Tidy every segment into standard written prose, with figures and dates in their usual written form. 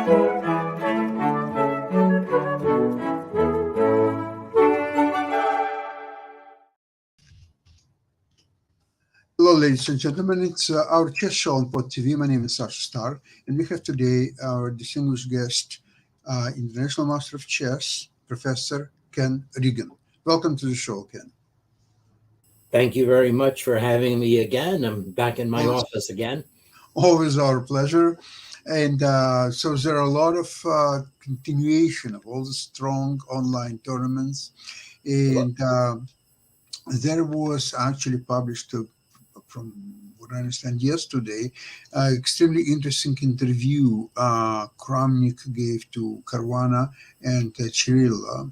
Hello, ladies and gentlemen. It's our chess show on Pod TV. My name is Sasha Star, and we have today our distinguished guest, International Master of Chess, Professor Ken Regan. Welcome to the show, Ken. Thank you very much for having me again. I'm back in my Always, office again. always our pleasure. And so there are a lot of continuation of all the strong online tournaments. And there was actually published, from what I understand yesterday, extremely interesting interview Kramnik gave to Caruana and Chirilla.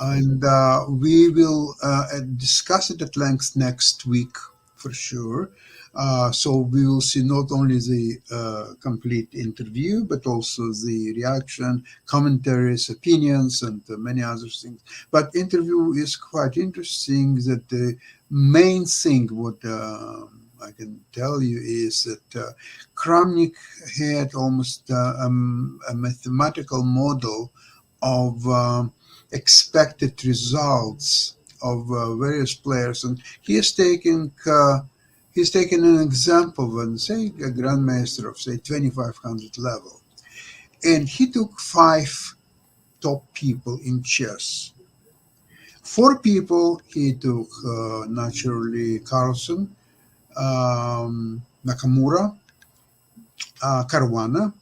And we will discuss it at length next week for sure. So we will see not only the complete interview, but also the reaction, commentaries, opinions, and many other things. But interview is quite interesting. That the main thing, what I can tell you, is that Kramnik had almost a mathematical model of expected results of various players, and he is taking. He's taken an example when, say, a grandmaster of, say, 2500 level, and he took five top people in chess. Four people he took naturally: Carlsen, Nakamura, Caruana,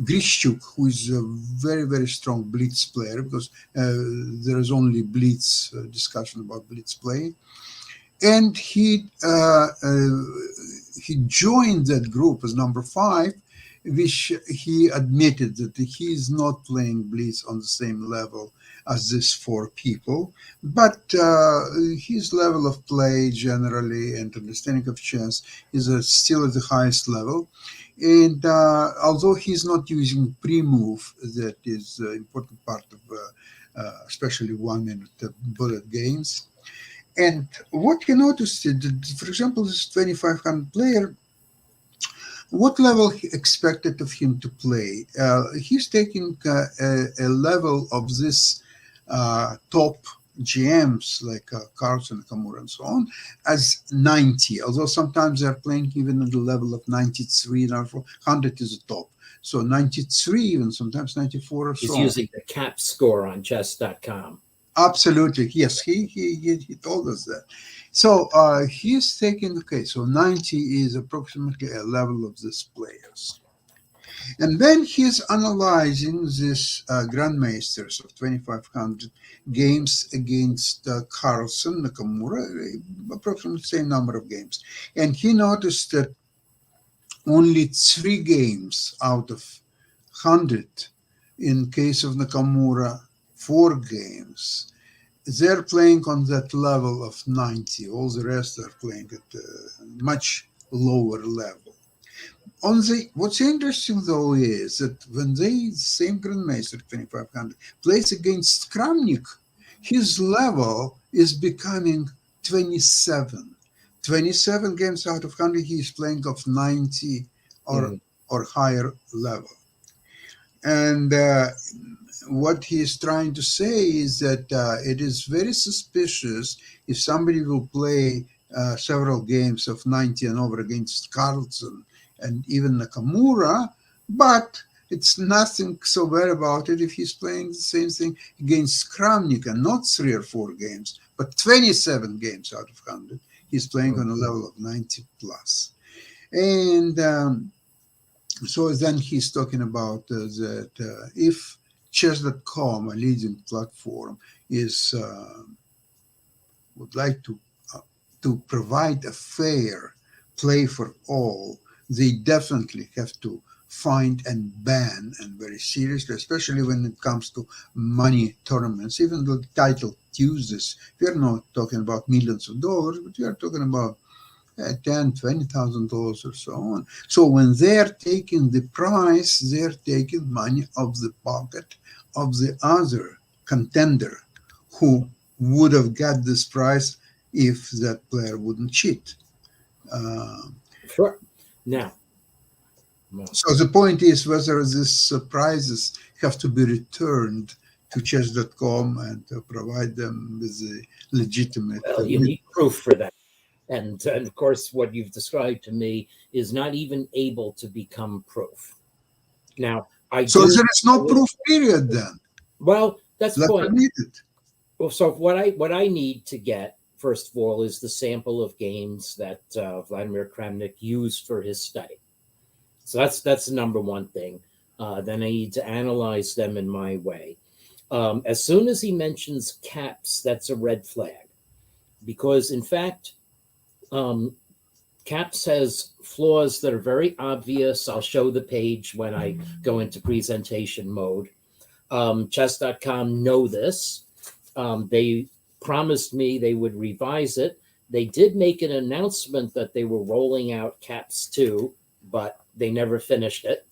Grishchuk, who is a very, very strong blitz player, because there is only blitz discussion about blitz play. And he joined that group as number five, which he admitted that he is not playing blitz on the same level as these four people, but his level of play generally and understanding of chess is still at the highest level. And although he's not using pre-move, that is an important part of especially 1 minute bullet games. And what he noticed, for example, this 2500 player, what level he expected of him to play? He's taking a level of this top GMs like Carlsen, Nakamura, and so on, as 90, although sometimes they're playing even at the level of 93, and 100 is the top. So 93, even sometimes 94 or so. He's using the CAP score on chess.com. Absolutely, yes. He told us that. So he's taking, okay, so 90 is approximately a level of these players. And then he's analyzing these grandmasters of 2500 games against Carlsen, Nakamura, approximately the same number of games. And he noticed that only 3 games out of 100, in case of Nakamura, 4 games, they're playing on that level of 90. All the rest are playing at a much lower level. What's interesting though is that when the same grandmaster 2500 plays against Kramnik, his level is becoming 27. 27 games out of 100, he's playing of 90 or higher level. And what he's trying to say is that it is very suspicious if somebody will play several games of 90 and over against Carlsen and even Nakamura, but it's nothing so bad about it if he's playing the same thing against Kramnik, and not 3 or 4 games, but 27 games out of 100. He's playing on a level of 90 plus. And so then he's talking about that if chess.com, a leading platform, would like to provide a fair play for all, they definitely have to find and ban, and very seriously, especially when it comes to money tournaments. Even the title uses, we're not talking about millions of dollars, but we are talking about $10,000-$20,000 or so on. So when they're taking the prize, they're taking money of the pocket of the other contender who would have got this prize if that player wouldn't cheat. Sure. Now, Well, So the point is whether these prizes have to be returned to chess.com and provide them with the legitimate. you need proof for that. And of course, what you've described to me is not even able to become proof. Now, I So do. there is no proof period then. Well, that's the That's point. needed. Well, so what I need to get first of all is the sample of games that Vladimir Kramnik used for his study. So that's the number one thing. Then I need to analyze them in my way. As soon as he mentions caps, that's a red flag, because in fact, caps has flaws that are very obvious. I'll show the page when I go into presentation mode. Chess.com know this. They promised me they would revise it. They did make an announcement that they were rolling out caps 2, but they never finished it.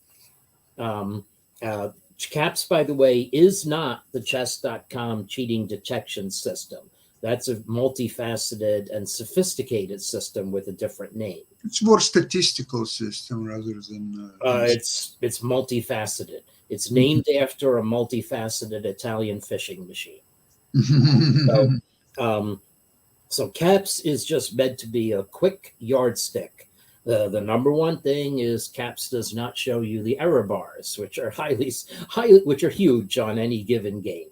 Caps, by the way, is not the chess.com cheating detection system. That's a multifaceted and sophisticated system with a different name. It's more statistical system rather than. It's multifaceted. It's named after a multifaceted Italian fishing machine. So CAPS is just meant to be a quick yardstick. The number one thing is CAPS does not show you the error bars, which are which are huge on any given game.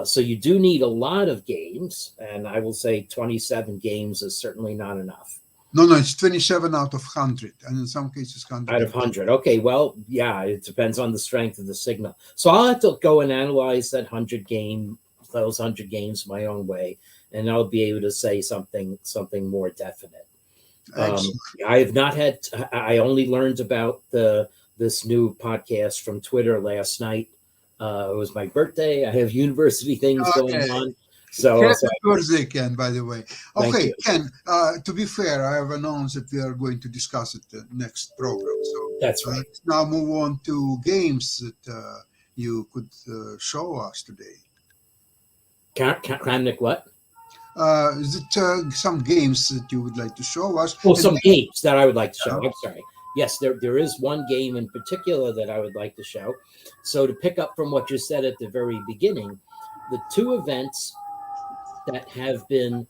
So you do need a lot of games, and I will say 27 games is certainly not enough. No, it's 27 out of 100, and in some cases 100. Out of 100. Okay, well, yeah, it depends on the strength of the signal. So I'll have to go and analyze those 100 games my own way, and I'll be able to say something more definite. I have not had. I only learned about this new podcast from Twitter last night. It was my birthday. I have university things going on. So happy birthday, Ken, by the way. Okay, Ken, to be fair, I have announced that we are going to discuss it next program. So that's right. Let's now move on to games that you could show us today. Kramnik, what? Is it some games that you would like to show us? Well, some games that I would like to show. I'm sorry. Yes, there is one game in particular that I would like to show. So to pick up from what you said at the very beginning, the two events that have been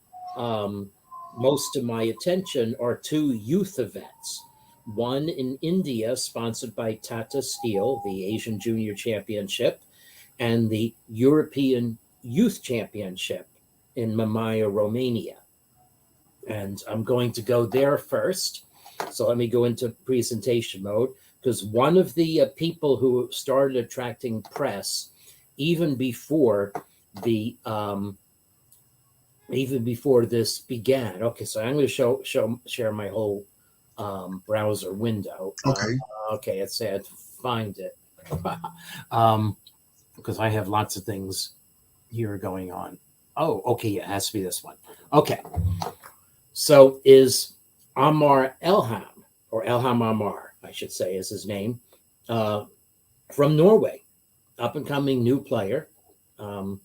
most of my attention are two youth events. One in India, sponsored by Tata Steel, the Asian Junior Championship, and the European Youth Championship in Mamaia, Romania. And I'm going to go there first. So let me go into presentation mode, because one of the people who started attracting press even before this began. Okay, so I'm going to share my whole browser window. Okay. Okay, let's say I had to find it because I have lots of things here going on. Oh, okay, yeah, it has to be this one. Okay, so is Amar Elham, or Elham Amar, I should say, is his name, from Norway, up and coming new player. And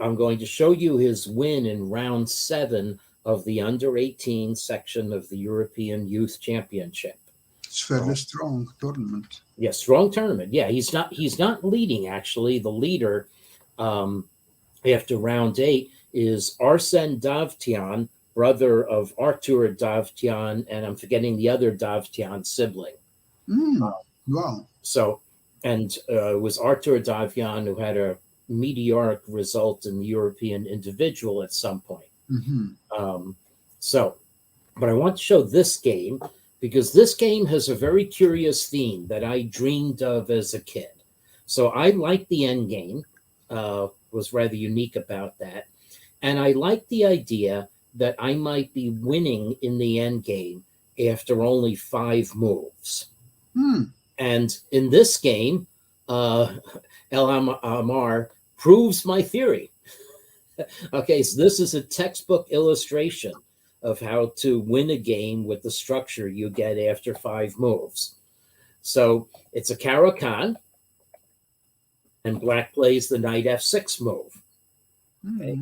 I'm going to show you his win in round 7 of the under-18 section of the European Youth Championship. It's fairly strong tournament. Yes, strong tournament. Yeah, he's not leading, actually. The leader after round 8 is Arsene Davtyan, brother of Artur Davtyan, and I'm forgetting the other Davtyan sibling. Wow. So, and it was Artur Davtyan who had a meteoric result in the European individual at some point. But I want to show this game because this game has a very curious theme that I dreamed of as a kid. So I like the end game, was rather unique about that. And I like the idea that I might be winning in the end game after only 5 moves. And in this game, Elham Amar proves my theory. Okay, so this is a textbook illustration of how to win a game with the structure you get after 5 moves. So it's a Caro-Kann, and black plays the knight f6 move. Okay.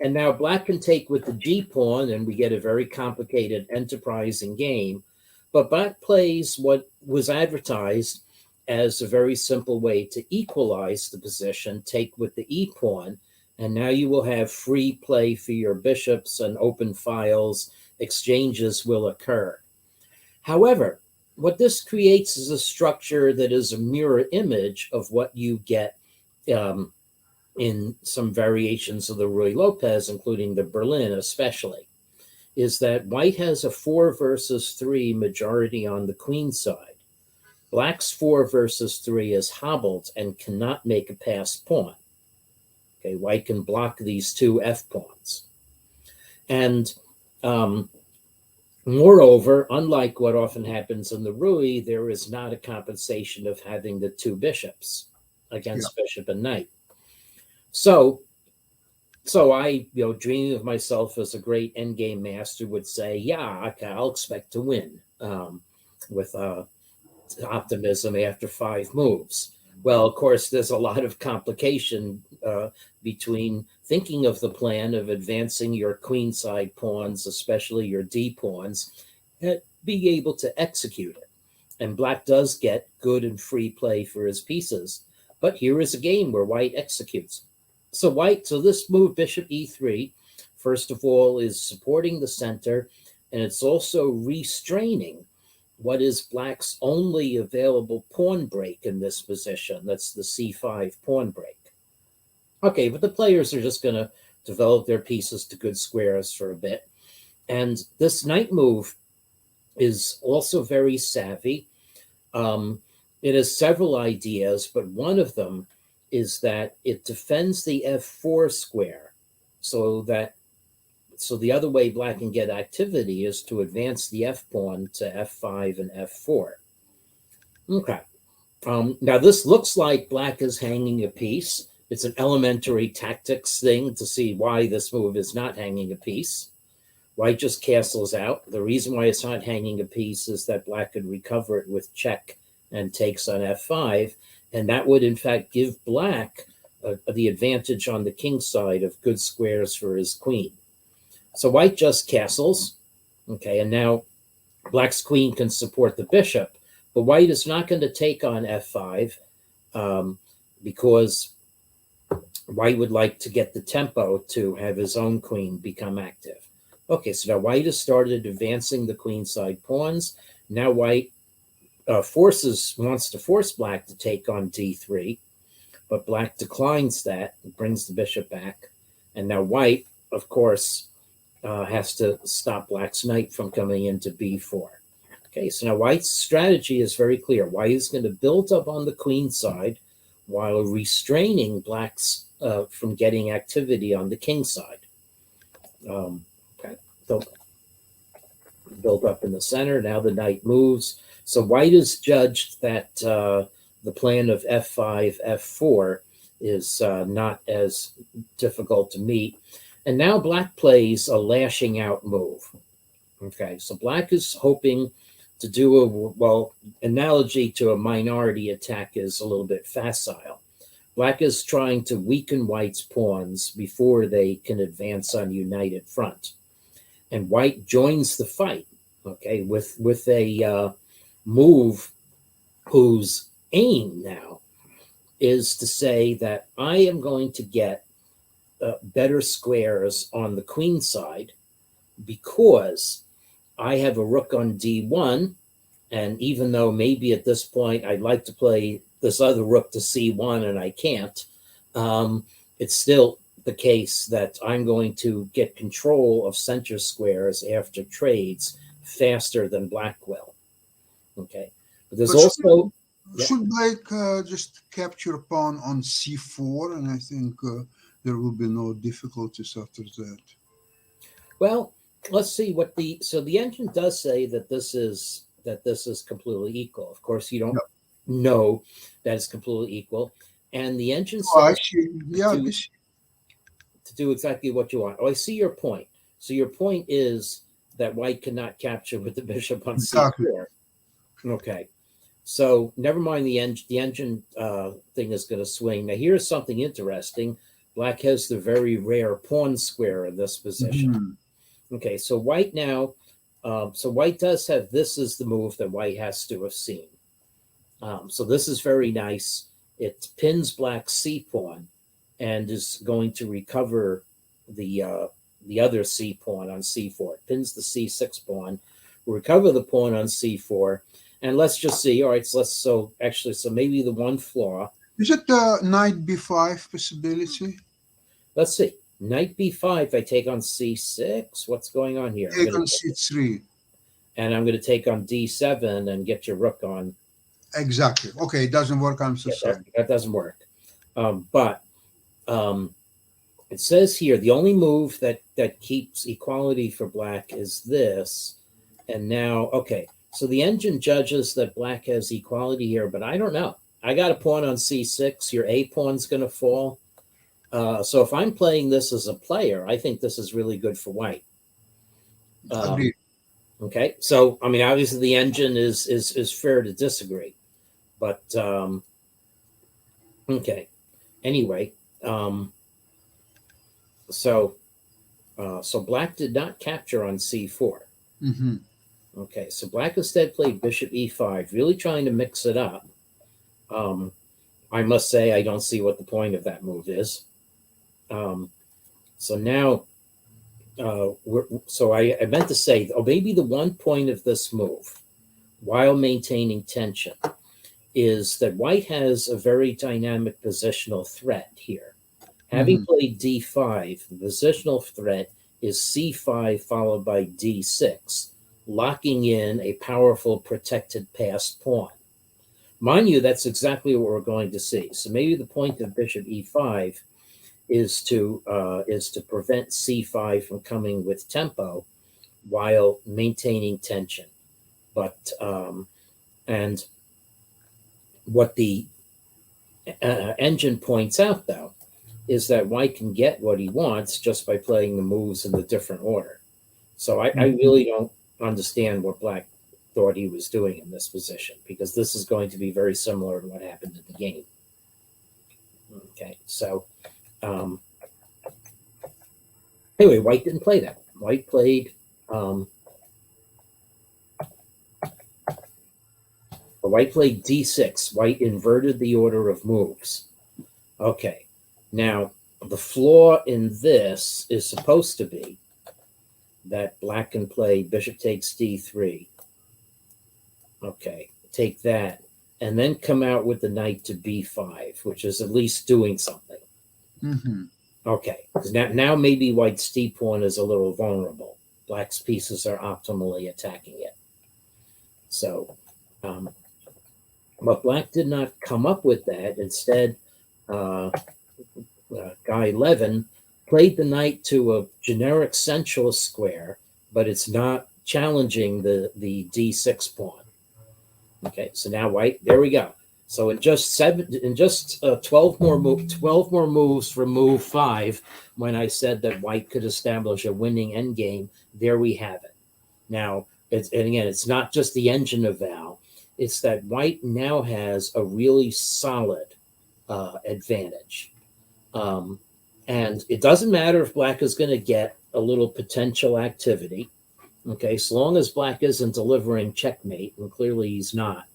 And now black can take with the G pawn, and we get a very complicated, enterprising game. But black plays what was advertised as a very simple way to equalize the position, take with the E pawn, and now you will have free play for your bishops and open files. Exchanges will occur. However, what this creates is a structure that is a mirror image of what you get in some variations of the Ruy Lopez, including the Berlin especially, is that white has a 4 versus 3 majority on the queen side. Black's 4 versus 3 is hobbled and cannot make a passed pawn. Okay, white can block these 2 F pawns. And moreover, unlike what often happens in the Ruy, there is not a compensation of having the 2 bishops against bishop and knight. So I, dreaming of myself as a great endgame master, would say, yeah, okay, I'll expect to win with optimism after 5 moves. Well, of course, there's a lot of complication between thinking of the plan of advancing your queenside pawns, especially your D pawns, and being able to execute it. And black does get good and free play for his pieces. But here is a game where white executes. So this move, bishop E3, first of all, is supporting the center, and it's also restraining what is black's only available pawn break in this position. That's the C5 pawn break. Okay, but the players are just going to develop their pieces to good squares for a bit. And this knight move is also very savvy. It has several ideas, but one of them is that it defends the F4 square, so the other way black can get activity is to advance the F pawn to F5 and F4. Okay. Now this looks like black is hanging a piece. It's an elementary tactics thing to see why this move is not hanging a piece. White just castles out. The reason why it's not hanging a piece is that black could recover it with check and takes on F5, and that would in fact give black the advantage on the king side of good squares for his queen. So white just castles, okay, and now black's queen can support the bishop, but white is not going to take on F5 because white would like to get the tempo to have his own queen become active. Okay, so now white has started advancing the queenside pawns. Now white wants to force black to take on D3, but black declines that and brings the bishop back. And now white, of course, has to stop black's knight from coming into B4. Okay, so now white's strategy is very clear. White is going to build up on the queen side while restraining black's from getting activity on the king side. Okay, so built up in the center. Now the knight moves. So white has judged that the plan of F5, F4 is not as difficult to meet. And now black plays a lashing out move. Okay, so black is hoping to do analogy to a minority attack is a little bit facile. Black is trying to weaken white's pawns before they can advance on united front. And white joins the fight, okay, with a move whose aim now is to say that I am going to get better squares on the queen side because I have a rook on D1, and even though maybe at this point I'd like to play this other rook to C1 and I can't, it's still the case that I'm going to get control of center squares after trades faster than black will. Okay, but there's also... Should black just capture a pawn on C4, and I think there will be no difficulties after that. Well, let's see what the engine does say that this is completely equal. Of course, you don't know that it's completely equal, and the engine says to do exactly what you want. Oh, I see your point. So your point is that white cannot capture with the bishop on C4. Okay. So never mind the engine thing is going to swing. Now here's something interesting. Black has the very rare pawn square in this position. Mhm. Okay, so white now, so white does have this is the move that white has to have seen. So this is very nice. It pins black's c pawn and is going to recover the other c pawn on c4. It pins the c6 pawn, recover the pawn on c4, and let's just see. All right, so maybe the one flaw. Is it the knight b5 possibility? Let's see. Knight b5. I take on c6. What's going on here? Take on c3. And I'm going to take on d7 and get your rook on. Exactly. Okay, it doesn't work. I'm so sorry. That doesn't work. But it says here the only move that keeps equality for black is this. And now, okay, so the engine judges that black has equality here, but I don't know. I got a pawn on c6. Your a pawn's going to fall. So if I'm playing this as a player, I think this is really good for white. Agreed. Okay, so I mean, obviously the engine is fair to disagree, but okay. Anyway, so black did not capture on c4. Mm-hmm. Okay, so black instead played bishop e5, really trying to mix it up. I must say I don't see what the point of that move is. So now, I meant to say, maybe the one point of this move, while maintaining tension, is that white has a very dynamic positional threat here. Having played d5, the positional threat is c5 followed by d6, locking in a powerful protected passed pawn. Mind you, that's exactly what we're going to see. So maybe the point of bishop e5 is to prevent c5 from coming with tempo while maintaining tension. But and what the engine points out, though, is that white can get what he wants just by playing the moves in the different order. So I really don't understand what black thought he was doing in this position, because this is going to be very similar to what happened in the game. Okay, so anyway, white didn't play that. White played d6. White inverted the order of moves. Okay, now the flaw in this is supposed to be that black can play bishop takes d3. Okay, take that, and then come out with the knight to b5, which is at least doing something. Mm-hmm. Okay, because now maybe white's d pawn is a little vulnerable. Black's pieces are optimally attacking it. So, but black did not come up with that. Instead, guy Levin played the knight to a generic central square, but it's not challenging the d6 pawn. Okay, so now white, there we go. So in just 12 more moves from move 5, when I said that white could establish a winning endgame, there we have it. Now, it's not just the engine of Val, it's that white now has a really solid advantage. And it doesn't matter if black is going to get a little potential activity. Okay, so long as black isn't delivering checkmate, and clearly he's not,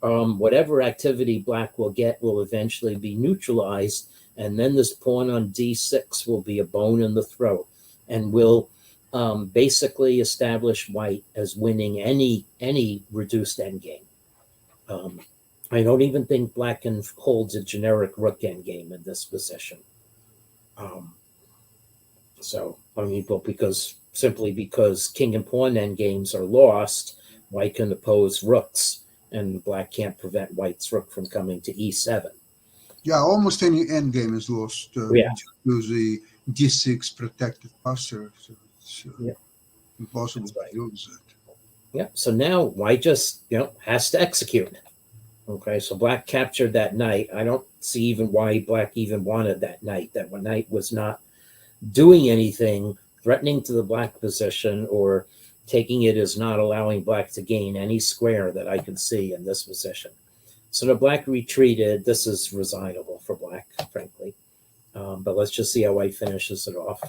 whatever activity black will get will eventually be neutralized, and then this pawn on d6 will be a bone in the throat and will basically establish white as winning any reduced endgame. I don't even think black can hold a generic rook endgame in this position. Simply because king and pawn endgames are lost, white can oppose rooks, and black can't prevent white's rook from coming to e7. Yeah, almost any endgame is lost due to the d6 protected posture. So it's impossible to use it. Yeah, so now white just has to execute. Okay, so black captured that knight. I don't see even why black even wanted that knight. That knight was not doing anything threatening to the black position, or taking it as not allowing black to gain any square that I can see in this position. So the black retreated. This is resignable for black, frankly. But let's just see how white finishes it off.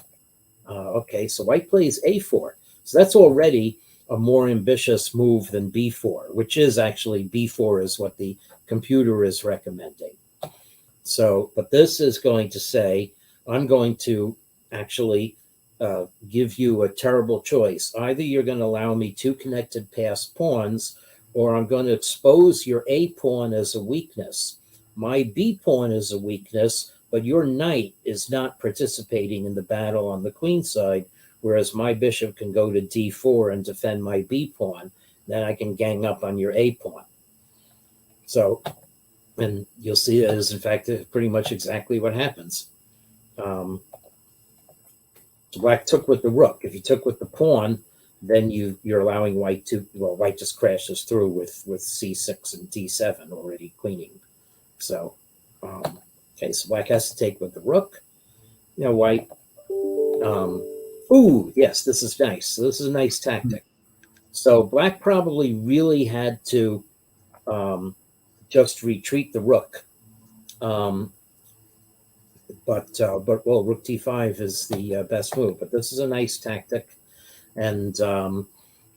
Okay, so white plays a4. So that's already a more ambitious move than b4, which is actually b4 is what the computer is recommending. So, but this is going to say, I'm going to actually give you a terrible choice. Either you're going to allow me two connected passed pawns, or I'm going to expose your A pawn as a weakness. My B pawn is a weakness, but your knight is not participating in the battle on the queen side, whereas my bishop can go to d4 and defend my B pawn. Then I can gang up on your A pawn. So, and you'll see it is, in fact, pretty much exactly what happens. So black took with the rook. If you took with the pawn, then you're allowing white to, well, white just crashes through with c6 and d7 already queening. So, okay, so black has to take with the rook. Now white, ooh, yes, this is nice. So this is a nice tactic. So black probably really had to just retreat the rook. But well, rook d5 is the best move. But this is a nice tactic. And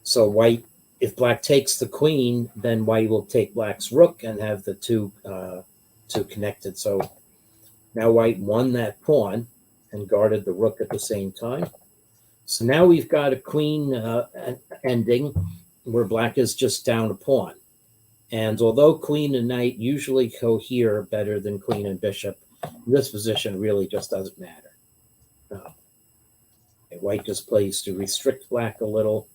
so white, if black takes the queen, then white will take black's rook and have the two connected. So now white won that pawn and guarded the rook at the same time. So now we've got a queen ending where black is just down a pawn. And although queen and knight usually cohere better than queen and bishop, this position really just doesn't matter. White just plays to restrict black a little.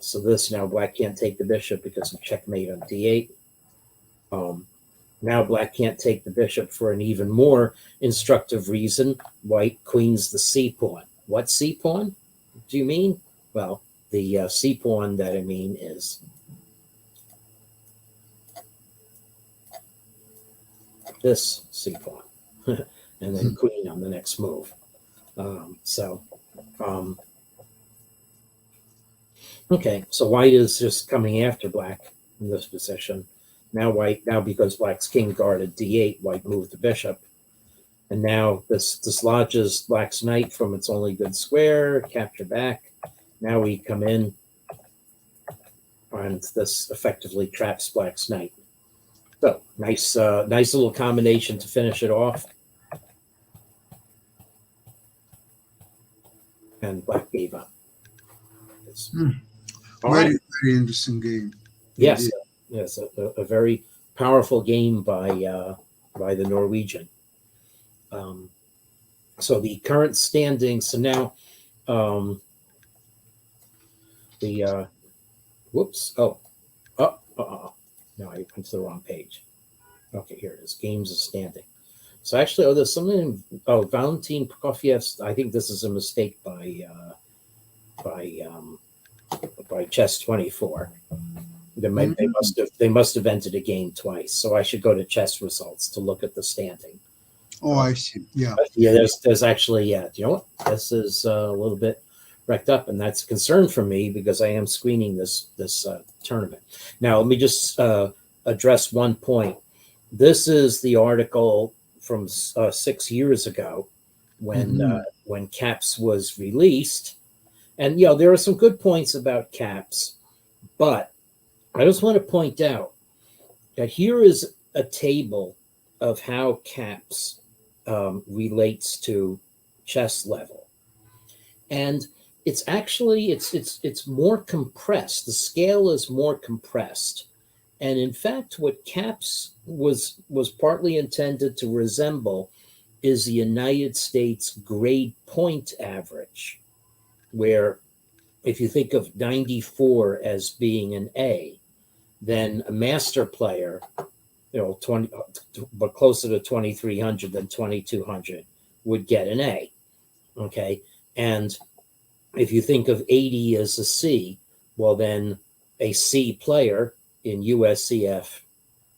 So this now black can't take the bishop because of checkmate on d8. Now black can't take the bishop for an even more instructive reason. White queens the c pawn. What c pawn do you mean? Well, the c pawn that I mean is this c pawn, and then queen on the next move. Okay, so white is just coming after black in this position. Now because black's king guarded d8, white moved the bishop. And now this dislodges black's knight from its only good square, capture back. Now we come in, and this effectively traps black's knight. So nice little combination to finish it off. And black gave up. Very interesting game. Yes, yes, a very powerful game by the Norwegian. So the current standings. So now, whoops. No, I went to the wrong page. Okay, here it is. Games of standing. So actually, there's something. Valentin Prokofiev. I think this is a mistake by Chess24. They must have entered a game twice. So I should go to chess results to look at the standing. Oh, I see. Yeah. Yeah. There's actually, yeah. You know what? This is a little bit wrecked up, and that's a concern for me because I am screening this tournament. Now, let me just address one point. This is the article from 6 years ago when CAPS was released, and there are some good points about CAPS, but I just want to point out that here is a table of how CAPS relates to chess level, and it's actually it's more compressed. The scale is more compressed, and in fact, what CAPS was partly intended to resemble is the United States grade point average, where if you think of 94 as being an A, then a master player, 20, but closer to 2,300 than 2,200 would get an A. Okay. And if you think of 80 as a C, well, then a C player in USCF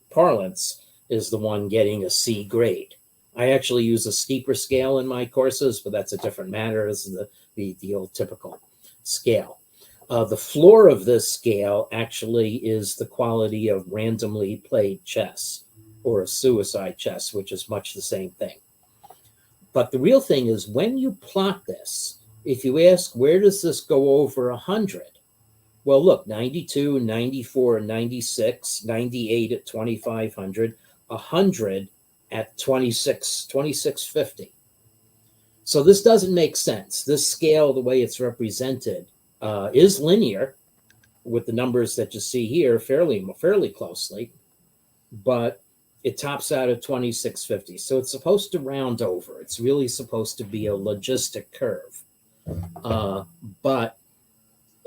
parlance is the one getting a C grade. I actually use a steeper scale in my courses, but that's a different matter as the old typical scale. The floor of this scale actually is the quality of randomly played chess or a suicide chess, which is much the same thing. But the real thing is when you plot this, if you ask, where does this go over 100? Well, look, 92, 94, 96, 98 at 2,500, 100 at 2650. So this doesn't make sense. This scale, the way it's represented, is linear with the numbers that you see here fairly closely, but it tops out at 2650. So it's supposed to round over. It's really supposed to be a logistic curve, but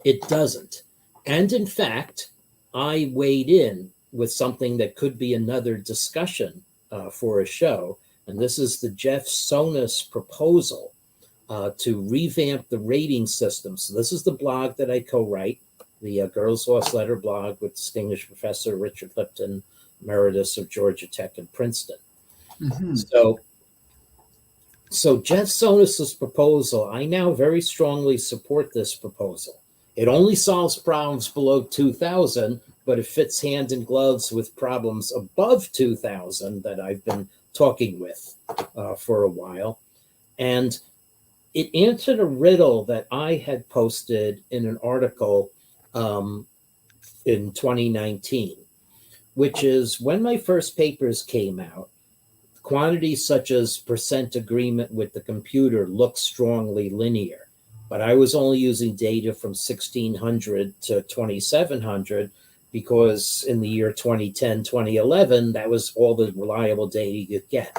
it doesn't. And in fact, I weighed in with something that could be another discussion for a show. And this is the Jeff Sonas proposal to revamp the rating system. So this is the blog that I co-write, the Girls Lost Letter blog with distinguished Professor Richard Lipton, Emeritus of Georgia Tech and Princeton. Mm-hmm. So Jeff Sonas's proposal, I now very strongly support this proposal. It only solves problems below 2,000, but it fits hand in gloves with problems above 2,000 that I've been talking with for a while. And it answered a riddle that I had posted in an article in 2019, which is when my first papers came out, quantities such as percent agreement with the computer look strongly linear. But I was only using data from 1600 to 2700 because in the year 2010, 2011, that was all the reliable data you could get.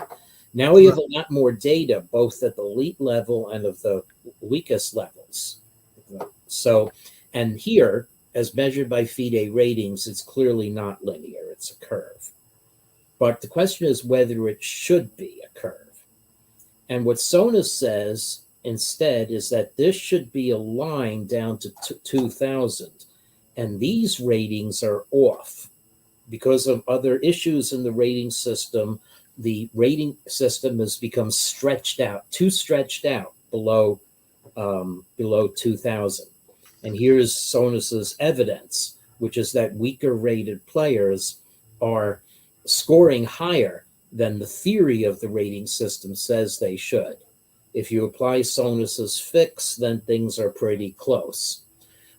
Now we have a lot more data, both at the elite level and of the weakest levels. So, and here, as measured by FIDE ratings, it's clearly not linear, it's a curve. But the question is whether it should be a curve. And what Sonas says instead is that this should be a line down to 2,000. And these ratings are off because of other issues in the rating system. The rating system has become stretched out, too stretched out below 2,000. And here's Sonas's evidence, which is that weaker rated players are scoring higher than the theory of the rating system says they should. If you apply Sonas's fix, then things are pretty close.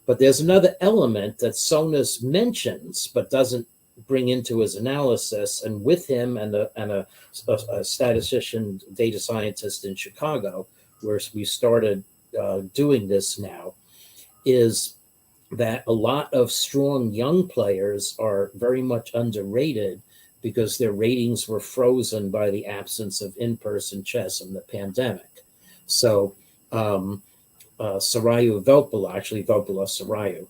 But there's another element that Sonas mentions, but doesn't bring into his analysis, and with him and a statistician, data scientist in Chicago, where we started doing this now, is that a lot of strong young players are very much underrated because their ratings were frozen by the absence of in-person chess and the pandemic. So Sarayu Vopula, actually Vopula Sarayu,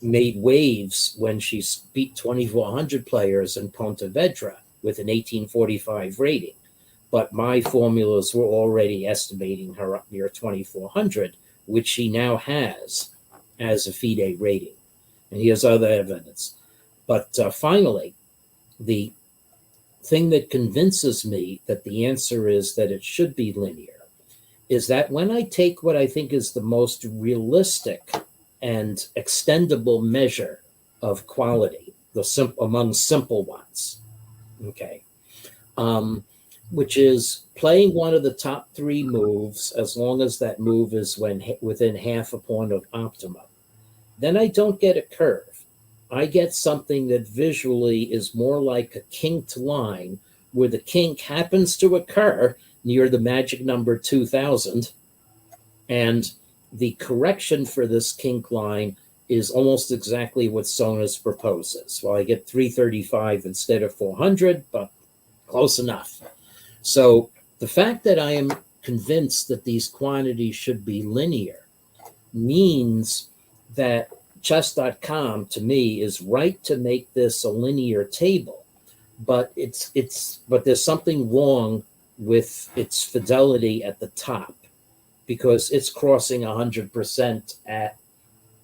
made waves when she beat 2,400 players in Pontevedra with an 1845 rating. But my formulas were already estimating her up near 2,400, which she now has as a FIDE rating. And he has other evidence. But finally, the thing that convinces me that the answer is that it should be linear is that when I take what I think is the most realistic and extendable measure of quality, among simple ones, okay, which is playing one of the top 3 moves as long as that move is within half a point of optimum, then I don't get a curve. I get something that visually is more like a kinked line where the kink happens to occur near the magic number 2,000. And the correction for this kink line is almost exactly what Sonas proposes. Well, I get 335 instead of 400, but close enough. So the fact that I am convinced that these quantities should be linear means that chess.com to me is right to make this a linear table, but but there's something wrong with its fidelity at the top because it's crossing 100% at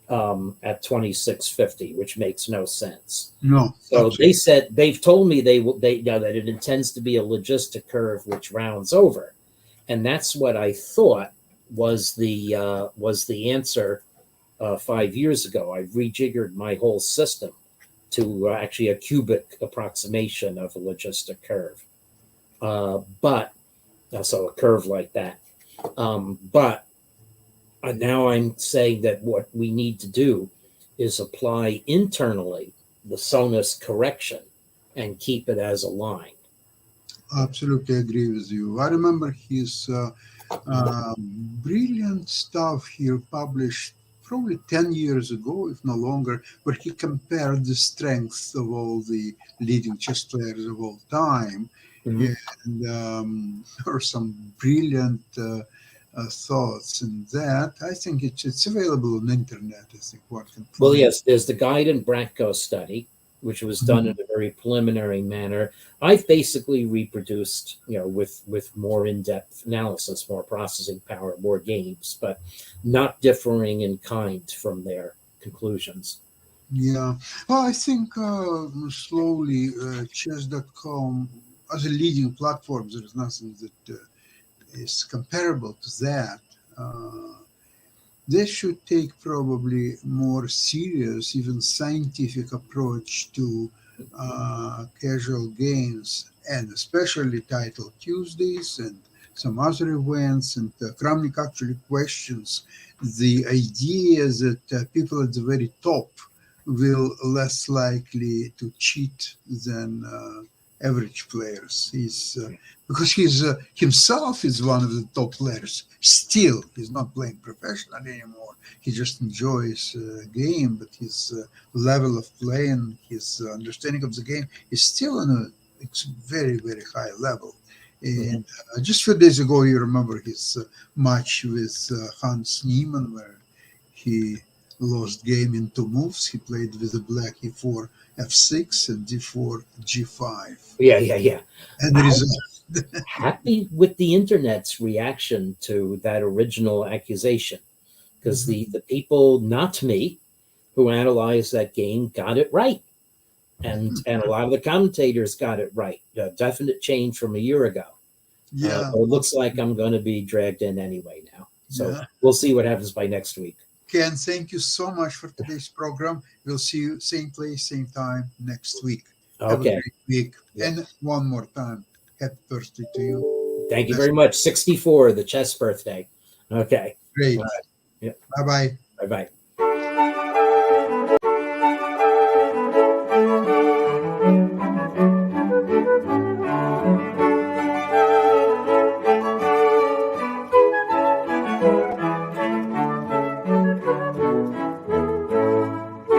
2650, which makes no sense. No. So they've told me they that it intends to be a logistic curve which rounds over, and that's what I thought was the answer 5 years ago. I rejiggered my whole system to actually a cubic approximation of a logistic curve. But So a curve like that. But now I'm saying that what we need to do is apply internally the Sonus correction and keep it as a line. Absolutely agree with you. I remember his brilliant stuff he published probably 10 years ago, if no longer, where he compared the strengths of all the leading chess players of all time. Mhm. And there are some brilliant thoughts in that. I think it's available on the internet. I think one can Well, find. yes, there's the Guide Bracco study, which was done in a very preliminary manner. I've basically reproduced, with more in-depth analysis, more processing power, more games, but not differing in kind from their conclusions. Yeah. Well, I think slowly chess.com, as a leading platform, there is nothing that is comparable to that. They should take probably more serious, even scientific approach to casual games, and especially Title Tuesdays and some other events. And Kramnik actually questions the idea that people at the very top will less likely to cheat than average players. Because he's himself is one of the top players. Still, he's not playing professionally anymore. He just enjoys game, but his level of play and his understanding of the game is still on a very, very high level. And just a few days ago, you remember his match with Hans Niemann, where he lost game in 2 moves. He played with the black e4, f6, and d4, g5. Yeah. And the result. Happy with the internet's reaction to that original accusation, because the people, not me, who analyzed that game got it right. And a lot of the commentators got it right. A definite change from a year ago. Yeah. It looks like I'm going to be dragged in anyway now. So Yeah. we'll see what happens by next week. Ken, thank you so much for today's program. We'll see you same place, same time next week. Have a Okay. great week. Yeah. And one more time, happy birthday to you. Thank you very much. 64, the chess birthday. Okay. Great. All right. Yeah. Bye-bye. Bye-bye.